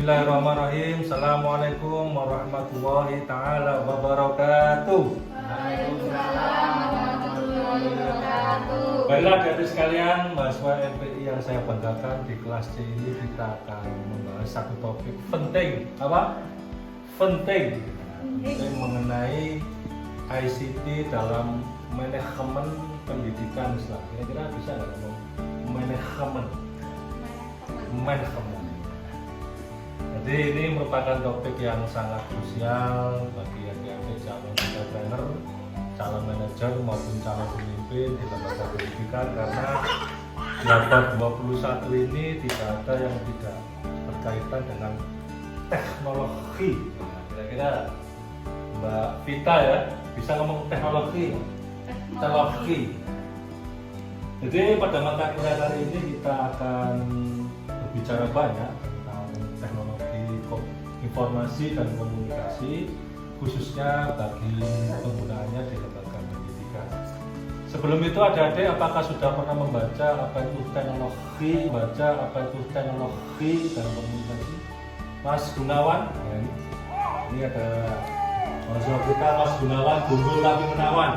Bismillahirrahmanirrahim. Assalamualaikum warahmatullahi taala wabarakatuh. Waalaikumsalam warahmatullahi wabarakatuh. Baiklah adik-adik sekalian, mahasiswa MPI yang saya banggakan, di kelas C ini kita akan membahas satu topik penting. Apa? Penting mengenai ICT dalam manajemen pendidikan Islam. Kira-kira bisa nggak ngomong manajemen? Jadi ini merupakan topik yang sangat krusial bagi adik-adik calon entrepreneur, calon manajer maupun calon pemimpin di lembaga pendidikan, karena di abad 21 ini tidak ada yang tidak berkaitan dengan teknologi. Kira-kira Mbak Vita ya bisa ngomong teknologi. Jadi pada mata kuliah kali ini kita akan berbicara banyak tentang teknologi informasi dan komunikasi, khususnya bagi penggunaannya di lembaga pendidikan. Sebelum itu adik-adik apakah sudah pernah membaca apa itu teknologi, dan komunikasi? Mas Gunawan, ya, ini ada mahasiswa kita Mas Gunawan, Gundul tapi menawan.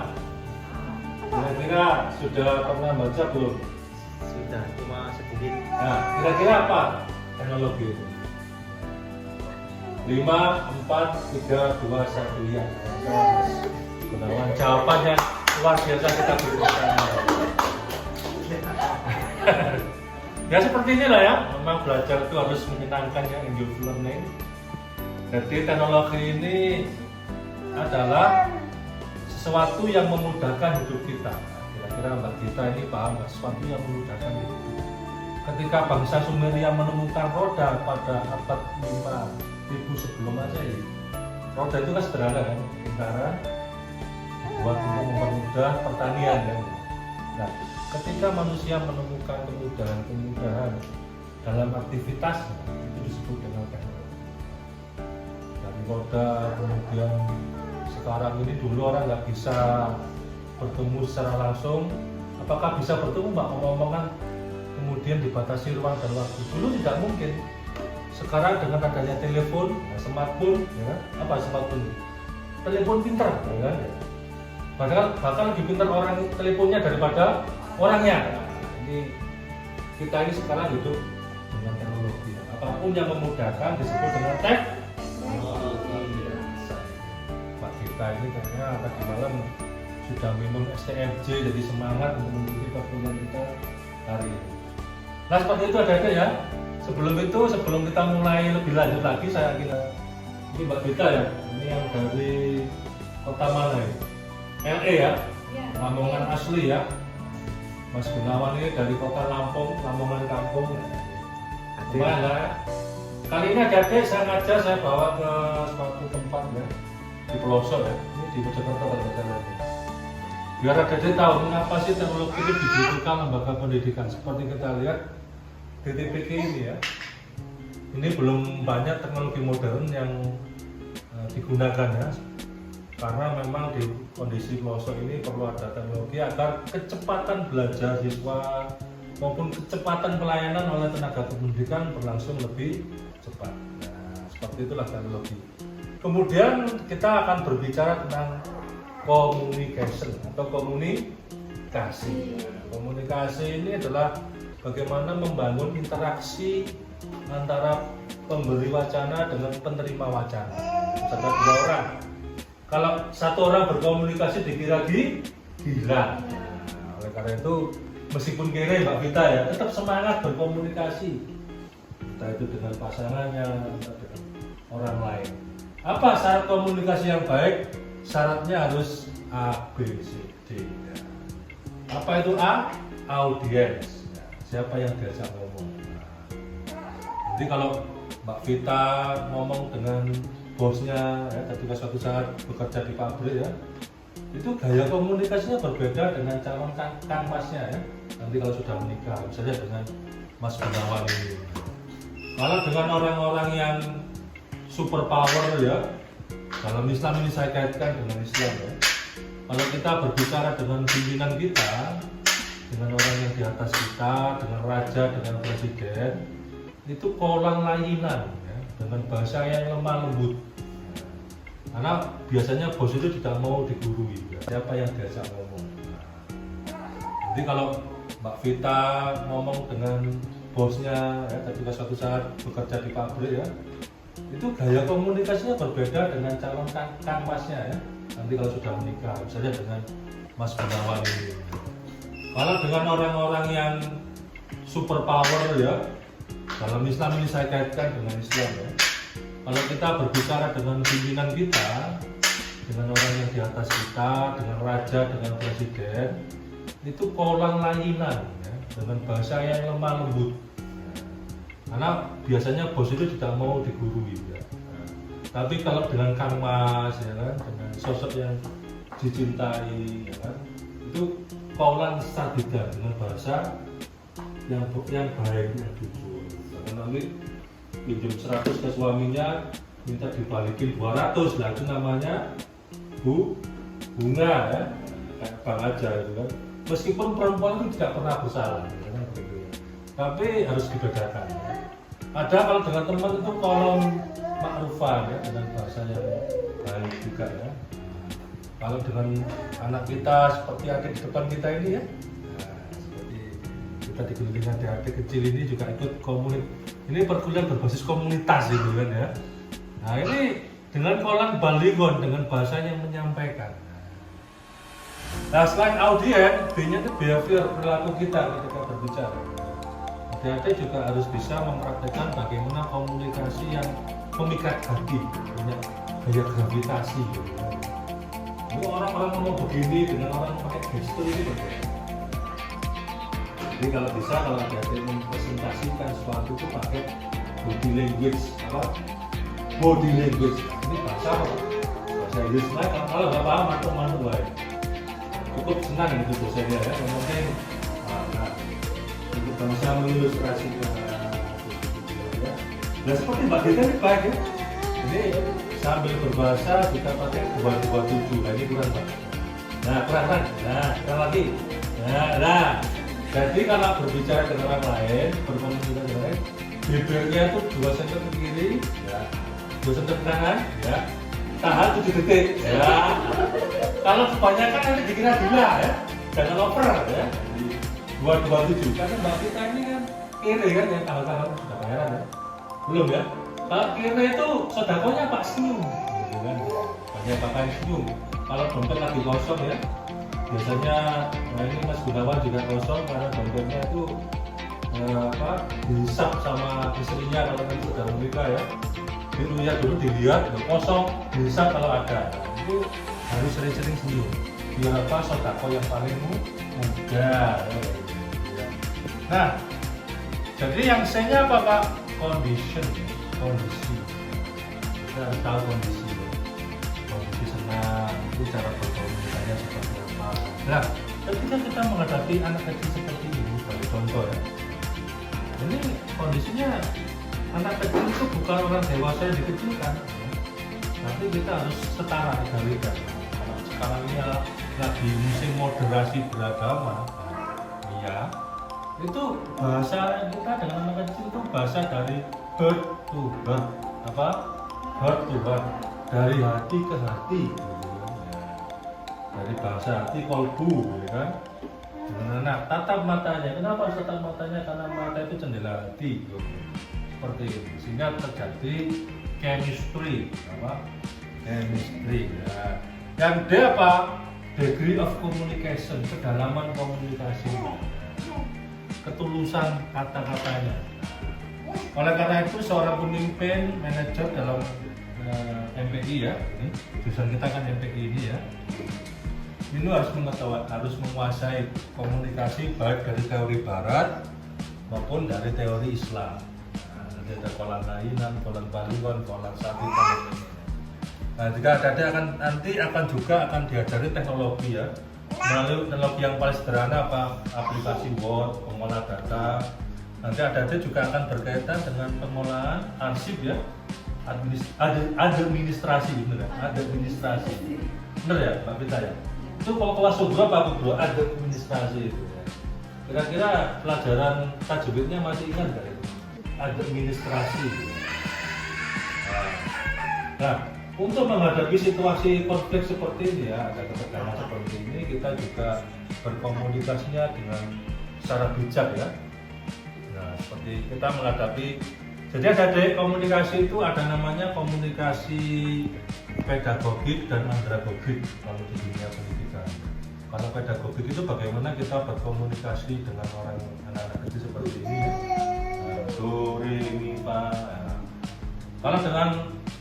Kira-kira sudah pernah baca belum? Sudah, cuma sedikit. Nah, kira-kira apa teknologi itu? 5, 4, 3, 2, 1 ya. Mas Gunawan, jawabannya luar biasa, kita berikan. Ya seperti inilah ya, memang belajar itu harus menyenangkan ya, enjoy learning. Jadi teknologi ini adalah sesuatu yang memudahkan hidup kita. Kira-kira Mbak Gita ini paham nggak? Sesuatu yang memudahkan hidup kita. Ketika bangsa Sumeria menemukan roda pada abad 5000 sebelum Masehi, roda itu kan sederhana kan, lingkaran buat untuk mempermudah pertanian kan. Nah, ketika manusia menemukan kemudahan dalam aktivitasnya, itu disebut dengan teknologi. Dari roda, kemudian sekarang ini, dulu orang nggak bisa bertemu secara langsung. Apakah bisa bertemu Mbak? Ngomong-ngomongan kemudian dibatasi ruang dan waktu. Dulu tidak mungkin. Sekarang dengan adanya telepon, smartphone, ya, apa smartphone? Telepon pintar, ya kan? Bahkan lebih pintar orang teleponnya daripada orangnya. Nah, ini kita ini sekarang hidup dengan teknologi. Apapun yang memudahkan disebut dengan teknologi. Pak Gita ini kayaknya tadi malam sudah minum STMJ, jadi semangat untuk mengikuti pertemuan kita hari ini. Nah seperti itu ada ya. Sebelum kita mulai lebih lanjut lagi, saya kira ini Mbak Gita ya, ini yang dari kota mana ya? LA ya, Lamongan asli ya. Mas Gunawan ini dari kota Lamongan kampung. Lumayan lah ya. Kali ini adik-adik saya ngajar, saya bawa ke suatu tempat ya, di pelosok ya, ini di Mojokerto kalau tidak salah. Biar adik-adik tahu mengapa sih teknologi itu dibutuhkan lembaga pendidikan. Seperti kita lihat di TPK ini ya, ini belum banyak teknologi modern yang digunakan ya, karena memang di kondisi pelosok ini perlu ada teknologi agar kecepatan belajar siswa maupun kecepatan pelayanan oleh tenaga pendidikan berlangsung lebih cepat. Nah, seperti itulah teknologi. Kemudian kita akan berbicara tentang communication atau komunikasi. Komunikasi ini adalah bagaimana membangun interaksi antara pemberi wacana dengan penerima wacana. Misalnya 2 orang. Kalau 1 orang berkomunikasi dikira gila. Nah, oleh karena itu meskipun kere Mbak Vita ya, tetap semangat berkomunikasi. Entah itu dengan pasangannya, entah dengan orang lain. Apa syarat komunikasi yang baik? Syaratnya harus A, B, C, D. Apa itu A? Audiens. Siapa yang diajak ngomong. Jadi kalau Mbak Vita ngomong dengan bosnya ya, ketika suatu saat bekerja di pabrik ya, itu gaya komunikasinya berbeda dengan calon kangmasnya ya. Nanti kalau sudah menikah, misalnya dengan Mas Gunawan ini. Kalau dengan orang-orang yang super power ya, dalam Islam ini saya kaitkan dengan Islam ya. Kalau kita berbicara dengan pimpinan kita, dengan orang yang di atas kita, dengan raja, dengan presiden, itu kolan layinan ya. dengan bahasa yang lemah lembut. Karena biasanya bos itu tidak mau digurui, ya. Siapa yang diajak ngomong. Jadi kalau Mbak Vita ngomong dengan bosnya, ya, ketika suatu saat bekerja di pabrik ya, itu gaya komunikasinya berbeda dengan calon kang masnya ya. Nanti kalau sudah menikah, misalnya dengan Mas Gunawan ini. Kalau dengan orang-orang yang super power ya, dalam Islam ini saya kaitkan dengan Islam ya. Kalau kita berbicara dengan pimpinan kita, dengan orang yang di atas kita, dengan raja, dengan presiden, itu kolang layinan ya, dengan bahasa yang lemah lembut. Karena biasanya bos itu tidak mau digurui ya. Tapi kalau dengan Kang Mas ya kan, dengan sosok yang dicintai ya kan, itu kaulan sadida dengan bahasa yang baik, yang jujur. Karena nanti pinjam 100 ke suaminya minta dibalikin 200 lah, itu namanya bunga ya, kayak bang aja gitu kan. Meskipun perempuan itu tidak pernah bersalah ya, kan, gitu. Tapi harus dibedakan ya. Ada kalau dengan teman itu kolom makrufan ya, dengan bahasa yang baik juga ya. Kalau dengan anak kita seperti adik di depan kita ini ya, nah, seperti kita dikelilingi adik-adik kecil ini juga ikut ini perkuliahan berbasis komunitas gitu kan ya. Nah ini dengan kolan baligon, dengan bahasa yang menyampaikan. Nah selain audien, B-nya itu behavior, perilaku kita ketika berbicara. Adik-adik juga harus bisa mempraktekkan bagaimana komunikasi yang memikat hati, punya gaya gravitasi gitu kan. Ini orang-orang ngomong begini dengan orang pakai gestur ini berbeda. Jadi kalau bisa, kalau adik-adik mempresentasikan sesuatu itu pakai body language apa? Body language. Ini bahasa apa? Bahasa Inggris lah. Kalau nggak paham atau manual, cukup senang gitu dosennya ya. Yang penting, untuk bangsa mengilustrasikan. Ya. Nah seperti Mbak Dita ini baik ya. Ini sambil berbahasa kita pakai 227. Nah ini kurang Pak. Nah kurang kan? Nah kurang lagi. Nah. Jadi kalau berbicara dengan orang lain, berkomunikasi dengan orang lain, bibirnya itu 2 cm ke kiri, ya, 2 cm ke kanan, ya, tahan 7 detik, ya. Kalau kebanyakan nanti dikira gila, ya, jangan over, ya. 227, karena Mbak Vita ini kan kiri kan, ya, tanggal-tanggal sudah bayaran, ya, belum ya. Kalau kiri itu sodakonya Pak senyum, gitu kan, banyak pakai senyum. Kalau dompet lagi kosong ya. Biasanya, nah ini Mas Gunawan juga kosong karena dompetnya itu dihisap sama istrinya kalau nanti sudah menikah ya. Dulu dilihat, kosong, dihisap kalau ada. Itu harus sering-sering senyum. Biar apa? Sodako yang paling mudah. Ya. Nah, jadi yang C-nya apa Pak? Condition, kondisi. Kita harus tahu kondisi. Kondisi senang, itu cara berkomunikasinya seperti apa. Nah, ketika kita menghadapi anak kecil seperti ini, sebagai contoh ya, ini kondisinya anak kecil itu bukan orang dewasa yang dikecilkan, ya. Tapi kita harus setara egalitas. Kalau sekarang ini lagi musim moderasi beragama, ya, itu bahasa kita dengan anak kecil itu bahasa dari heart to heart, apa? Heart to heart, dari hati ke hati. Dari bahasa hati kolbu, ya kan? Nah, tatap matanya. Kenapa harus tatap matanya? Karena mata itu jendela hati, gitu. Seperti ini. Sehingga terjadi chemistry, apa? Chemistry. Ya. Yang D apa? Degree of communication, kedalaman komunikasi, ketulusan kata-katanya. Oleh karena itu, seorang pemimpin, manajer dalam MPI ya, ini jurusan kita kan MPI ini ya. Ini harus menguasai komunikasi baik dari teori Barat maupun dari teori Islam. Nah, ada kolan lainan, kolan baligon, kolan sabitan. Nah, jika ada nanti akan diajari teknologi ya, melalui teknologi yang paling sederhana apa aplikasi Word, pengolah data. Nanti ada juga akan berkaitan dengan pengolahan arsip ya, administrasi bener ya, administrasi. Bener ya, Mbak Vita ya. Itu kalau kelas berapa Pak Bro? Administrasi itu ya. Kira-kira pelajaran tajwidnya masih ingat nggak itu? Administrasi. Nah, untuk menghadapi situasi konflik seperti ini ya, ada ketegangan seperti ini, kita juga berkomunikasinya dengan secara bijak ya. Nah, seperti kita menghadapi, jadi ada komunikasi itu ada namanya komunikasi pedagogik dan andragogik kalau di dunia pendidikan. Kalau pedagogik itu bagaimana kita berkomunikasi dengan orang anak-anak kecil seperti ini. Nah, do, re, mi, fa. Nah, kalau dengan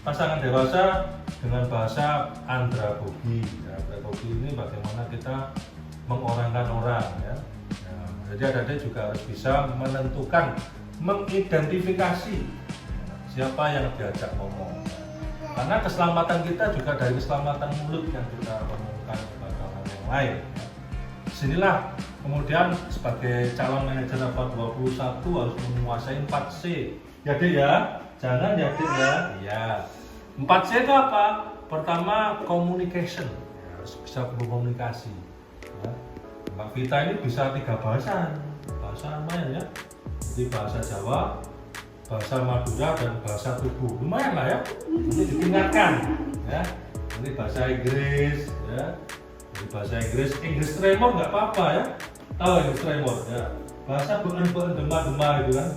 pasangan dewasa dengan bahasa andragogi. Ya, andragogi ini bagaimana kita mengorangkan orang ya. Nah, jadi adik-adik juga harus bisa menentukan, mengidentifikasi siapa yang diajak ngomong. Karena keselamatan kita juga dari keselamatan mulut yang kita ngomongkan kepada orang yang lain. Disinilah kemudian sebagai calon manajer level 21 harus menguasai 4C. Ya Dek ya, jangan ya Dek ya. Ya. 4C itu apa? Pertama communication, harus bisa berkomunikasi. Ya. Mbak Vita ini bisa 3 bahasa lumayan ya. Jadi bahasa Jawa, bahasa Madura dan bahasa Tugu. Lumayan lah ya. Ini ditingkatkan ya. Ini bahasa Inggris ya. Jadi bahasa Inggris Tremor nggak apa-apa ya. Tahu Inggris Tremor ya. Bahasa been dema itu kan.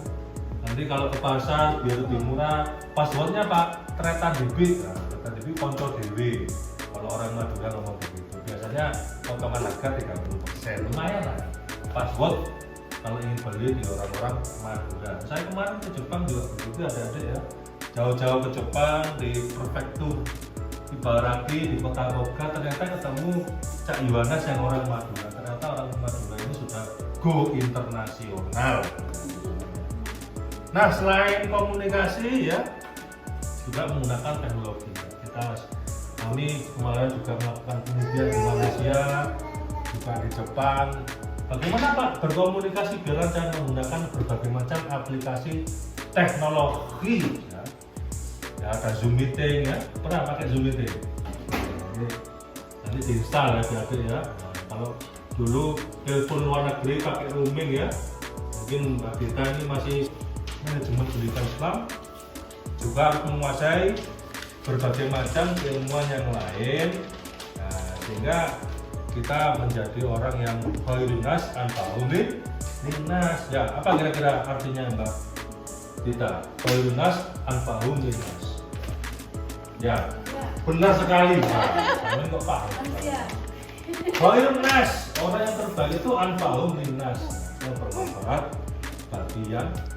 Nanti kalau ke pasar biar lebih murah, passwordnya Pak Tretan Dewi, nah, Tretan Dewi ponco Dewi. Kalau orang Madura ngomong begitu, biasanya potongan harga 30%, lumayan lah. Password kalau ingin beli di orang-orang Madura. Saya kemarin ke Jepang juga begitu, ada-ada ya. Jauh-jauh ke Jepang di prefektur di Baraki, di Kota Boga, ternyata ketemu Cak Yohanes yang orang Madura. Ternyata orang Madura ini sudah go internasional. Nah, selain komunikasi ya, juga menggunakan teknologi. Kami kemarin juga melakukan penelitian di Malaysia, juga di Jepang. Bagaimana Pak berkomunikasi biar lancar menggunakan berbagai macam aplikasi teknologi? Ya, ada Zoom meeting ya. Pernah pakai Zoom meeting? Nanti diinstal ya adik-adik ya. Nah, kalau dulu telepon luar negeri pakai roaming ya, mungkin Mbak Dita ini masih manajemen pendidikan Islam, juga harus menguasai berbagai macam keilmuan yang lain. Nah, sehingga kita menjadi orang yang khairunas anfa'uhum linnas. Ya, apa kira-kira artinya Mbak Dita? Khairunas anfa'uhum linnas. Ya, benar sekali Mbak. Kamu kok paham? Khairunas, orang yang terbaik itu anfa'uhum linnas, yang bermanfaat bagi yang lain.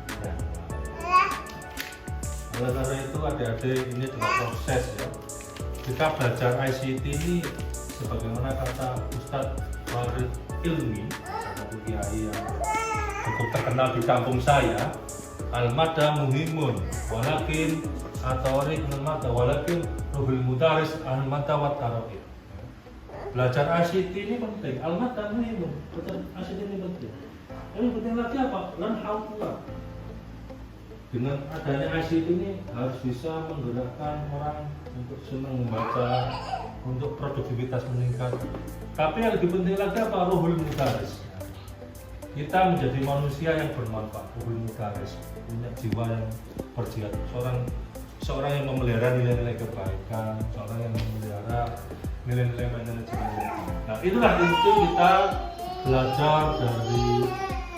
Oleh karena itu adik-adik ini adalah proses ya. Kita belajar ICT ini sebagaimana kata Ustadz Farid Ilmi, satu kiai yang cukup terkenal di kampung saya, al-mada muhimun walakin atarik al-mada walakin ruhul mudaris al-mada wa tarakib. Belajar ICT ini penting, al-mada muhimun, belajar ICT ini penting. Ini penting lagi apa? Learn how to learn. Dengan adanya ICT ini harus bisa menggerakkan orang untuk senang membaca, untuk produktivitas meningkat. Tapi yang lebih penting lagi apa? Ruhul mudaris. Kita menjadi manusia yang bermanfaat, ruhul mudaris, punya jiwa yang berjihad. Seorang yang memelihara nilai-nilai kebaikan, seorang yang memelihara nilai-nilai manajemen. Nah, itulah itu kita belajar dari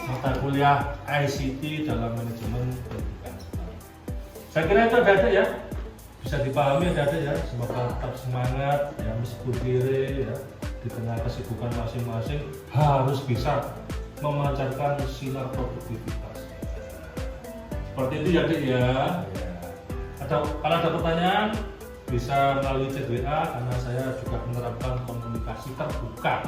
mata kuliah ICT dalam manajemen pendidikan. Saya kira itu ada ya, bisa dipahami ada ya. Semoga tetap semangat ya, meskipun diri ya, di tengah kesibukan masing-masing harus bisa memancarkan sinar produktivitas. Seperti itu ya Dik ya. Kalau ada pertanyaan bisa melalui chat WA, karena saya juga menerapkan komunikasi terbuka.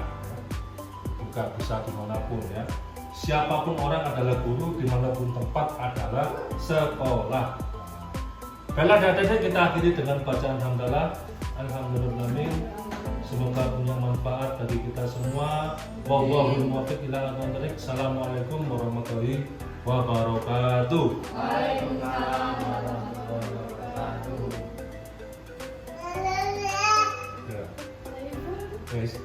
Juga bisa dimanapun ya. Siapapun orang adalah guru, dimanapun tempat adalah sekolah. Baiklah adik-adik, kita akhiri dengan bacaan hamdalah. Alhamdulillah, semoga punya manfaat bagi kita semua. Wallahul muwaffiq ila aqwamit thoriq. Assalamualaikum warahmatullahi wabarakatuh. Waalaikumsalam warahmatullahi wabarakatuh. Ya. Guys.